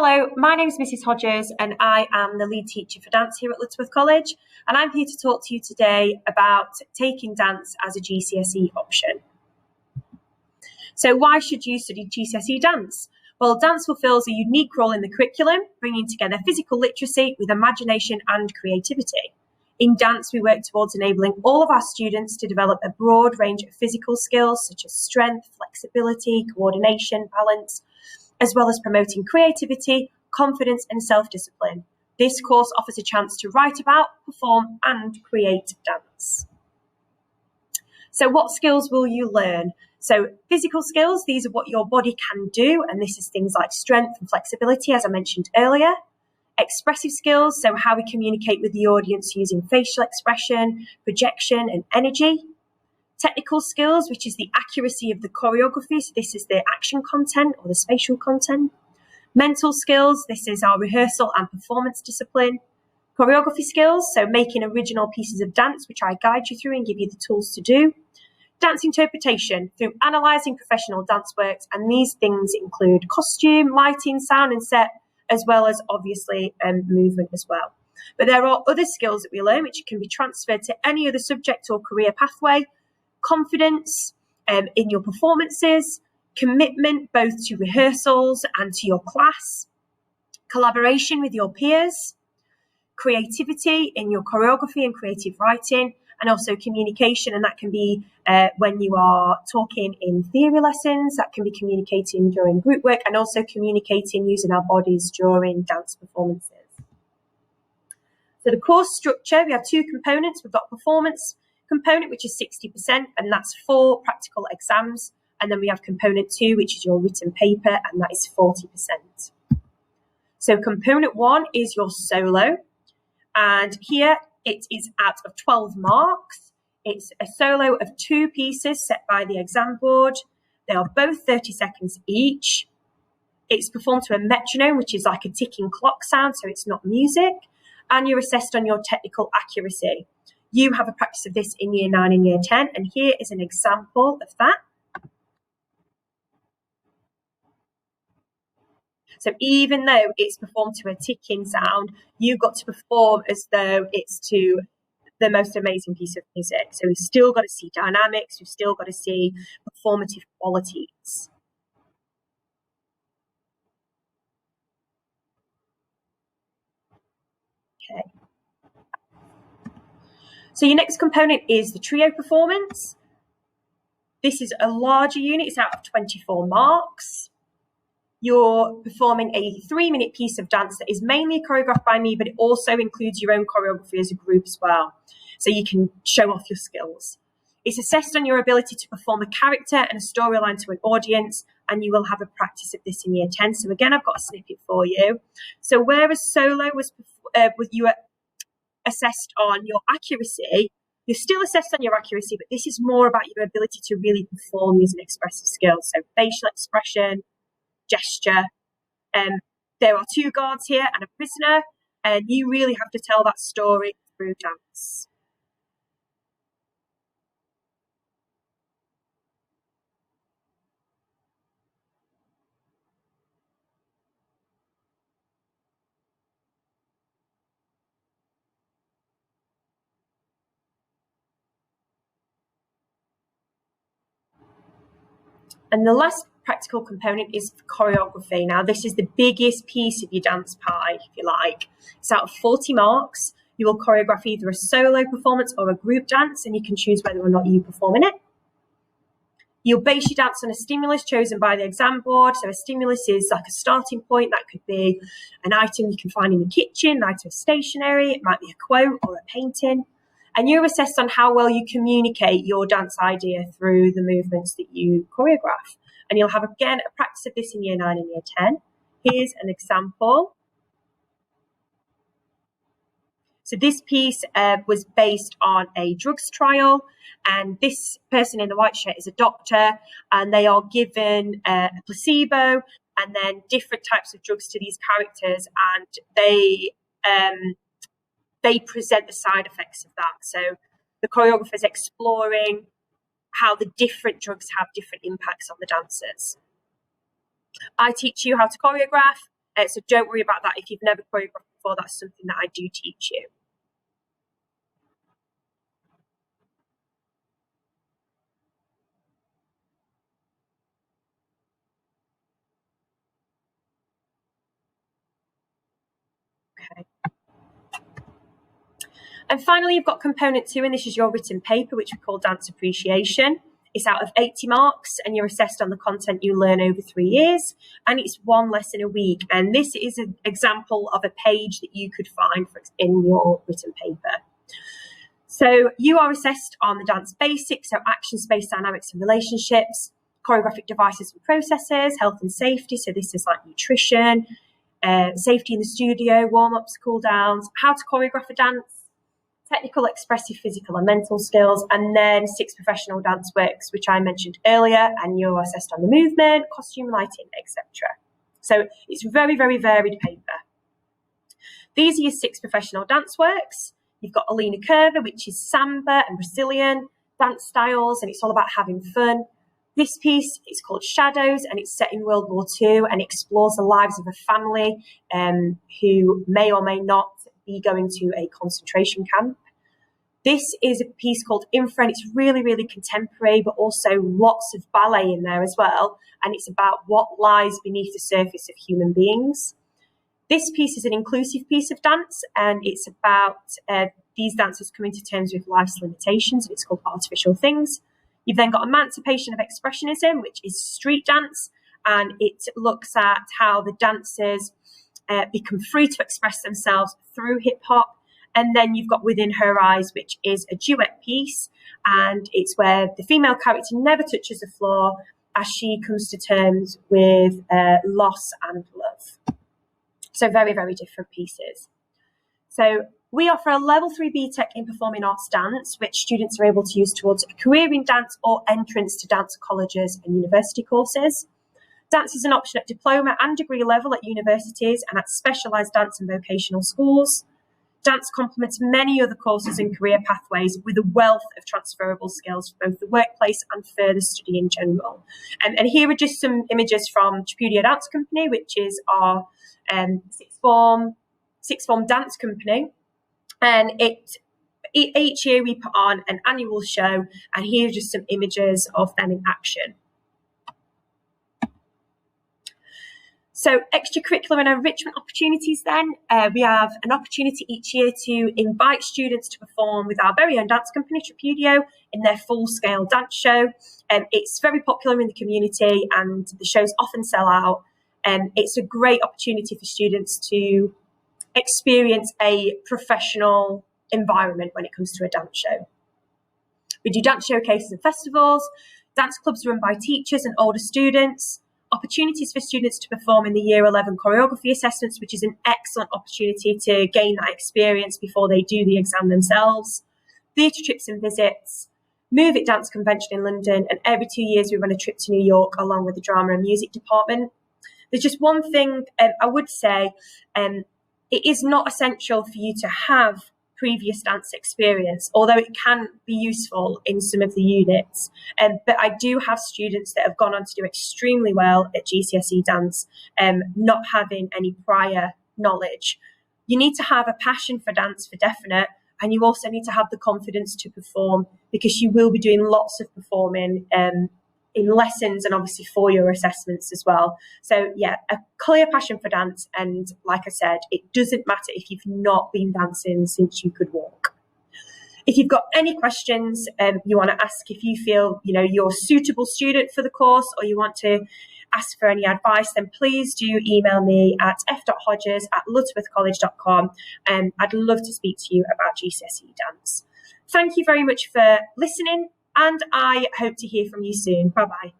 Hello, my name is Mrs. Hodges and I am the lead teacher for dance here at Ludworth College, and I'm here to talk to you today about taking dance as a GCSE option. So why should you study GCSE dance? Well, dance fulfills a unique role in the curriculum, bringing together physical literacy with imagination and creativity. In dance, we work towards enabling all of our students to develop a broad range of physical skills such as strength, flexibility, coordination, balance, as well as promoting creativity, confidence and self-discipline. This course offers a chance to write about, perform and create dance. So what skills will you learn? So physical skills, these are what your body can do, and this is things like strength and flexibility, as I mentioned earlier. Expressive skills, so how we communicate with the audience using facial expression, projection and energy. Technical skills, which is the accuracy of the choreography, so this is the action content or the spatial content. Mental skills, this is our rehearsal and performance discipline. Choreography skills, so making original pieces of dance, which I guide you through and give you the tools to do. Dance interpretation, through analysing professional dance works, and these things include costume, lighting, sound and set, as well as obviously movement as well. But there are other skills that we learn which can be transferred to any other subject or career pathway. Confidence in your performances, commitment both to rehearsals and to your class, collaboration with your peers, creativity in your choreography and creative writing, and also communication, and that can be when you are talking in theory lessons, that can be communicating during group work, and also communicating using our bodies during dance performances. So the course structure, we have two components. We've got performance component, which is 60%, and that's 4 practical exams. And then we have component 2, which is your written paper, and that is 40%. So component 1 is your solo. And here it is out of 12 marks. It's a solo of 2 pieces set by the exam board. They are both 30 seconds each. It's performed to a metronome, which is like a ticking clock sound, so it's not music. And you're assessed on your technical accuracy. You have a practice of this in year 9 and year 10, and here is an example of that. So even though it's performed to a ticking sound, you've got to perform as though it's to the most amazing piece of music. So we've still got to see dynamics, we've still got to see performative qualities. Okay. So your next component is the trio performance. This is a larger unit, it's out of 24 marks. You're performing a 3-minute piece of dance that is mainly choreographed by me, but it also includes your own choreography as a group as well. So you can show off your skills. It's assessed on your ability to perform a character and a storyline to an audience, and you will have a practice of this in year 10. So again, I've got a snippet for you. So whereas solo was you were assessed on your accuracy, you're still assessed on your accuracy, but this is more about your ability to really perform using expressive skills. So facial expression, gesture. There are 2 guards here and a prisoner, and you really have to tell that story through dance. And the last practical component is choreography. Now, this is the biggest piece of your dance pie, if you like. It's out of 40 marks. You will choreograph either a solo performance or a group dance, and you can choose whether or not you perform in it. You'll base your dance on a stimulus chosen by the exam board. So a stimulus is like a starting point. That could be an item you can find in your kitchen, an item of stationery. It might be a quote or a painting. And you're assessed on how well you communicate your dance idea through the movements that you choreograph. And you'll have, again, a practice of this in year 9 and year 10. Here's an example. So this piece was based on a drugs trial, and this person in the white shirt is a doctor, and they are given a placebo and then different types of drugs to these characters, and they present the side effects of that. So the choreographer is exploring how the different drugs have different impacts on the dancers. I teach you how to choreograph. So don't worry about that. If you've never choreographed before, that's something that I do teach you. Okay. And finally, you've got component 2, and this is your written paper, which we call Dance Appreciation. It's out of 80 marks, and you're assessed on the content you learn over 3 years, and it's 1 lesson a week. And this is an example of a page that you could find in your written paper. So you are assessed on the dance basics, so action, space, dynamics, and relationships, choreographic devices and processes, health and safety, so this is like nutrition, safety in the studio, warm-ups, cool-downs, how to choreograph a dance, technical, expressive, physical and mental skills, and then 6 professional dance works, which I mentioned earlier, and you're assessed on the movement, costume, lighting, etc. So it's very, very varied paper. These are your 6 professional dance works. You've got Alina Curva, which is samba and Brazilian dance styles, and it's all about having fun. This piece is called Shadows, and it's set in World War II and explores the lives of a family who may or may not be going to a concentration camp. This is a piece called Infra, and it's really, really contemporary, but also lots of ballet in there as well. And it's about what lies beneath the surface of human beings. This piece is an inclusive piece of dance, and it's about these dancers coming to terms with life's limitations, and it's called Artificial Things. You've then got Emancipation of Expressionism, which is street dance, and it looks at how the dancers become free to express themselves through hip-hop. And then you've got Within Her Eyes, which is a duet piece, and it's where the female character never touches the floor as she comes to terms with loss and love. So very, very different pieces. So we offer a level 3 BTEC in Performing Arts Dance, which students are able to use towards a career in dance or entrance to dance colleges and university courses. Dance is an option at diploma and degree level at universities and at specialised dance and vocational schools. Dance complements many other courses and career pathways with a wealth of transferable skills for both the workplace and further study in general. And here are just some images from Choreography Dance Company, which is our sixth form dance company. And each year we put on an annual show, and here are just some images of them in action. So extracurricular and enrichment opportunities then. We have an opportunity each year to invite students to perform with our very own dance company, Tripudio, in their full-scale dance show. It's very popular in the community, and the shows often sell out. It's a great opportunity for students to experience a professional environment when it comes to a dance show. We do dance showcases and festivals, dance clubs run by teachers and older students, opportunities for students to perform in the Year 11 choreography assessments, which is an excellent opportunity to gain that experience before they do the exam themselves, theatre trips and visits, Move It Dance Convention in London, and every 2 years we run a trip to New York along with the drama and music department. There's just one thing I would say, it is not essential for you to have previous dance experience, although it can be useful in some of the units. But I do have students that have gone on to do extremely well at GCSE Dance, not having any prior knowledge. You need to have a passion for dance for definite, and you also need to have the confidence to perform, because you will be doing lots of performing in lessons and obviously for your assessments as well. So yeah, a clear passion for dance, and like I said, it doesn't matter if you've not been dancing since you could walk. If you've got any questions you want to ask, if you feel you're a suitable student for the course, or you want to ask for any advice, then please do email me at f.hodges@lutterworthcollege.com, and I'd love to speak to you about GCSE Dance. Thank you very much for listening, and I hope to hear from you soon. Bye-bye.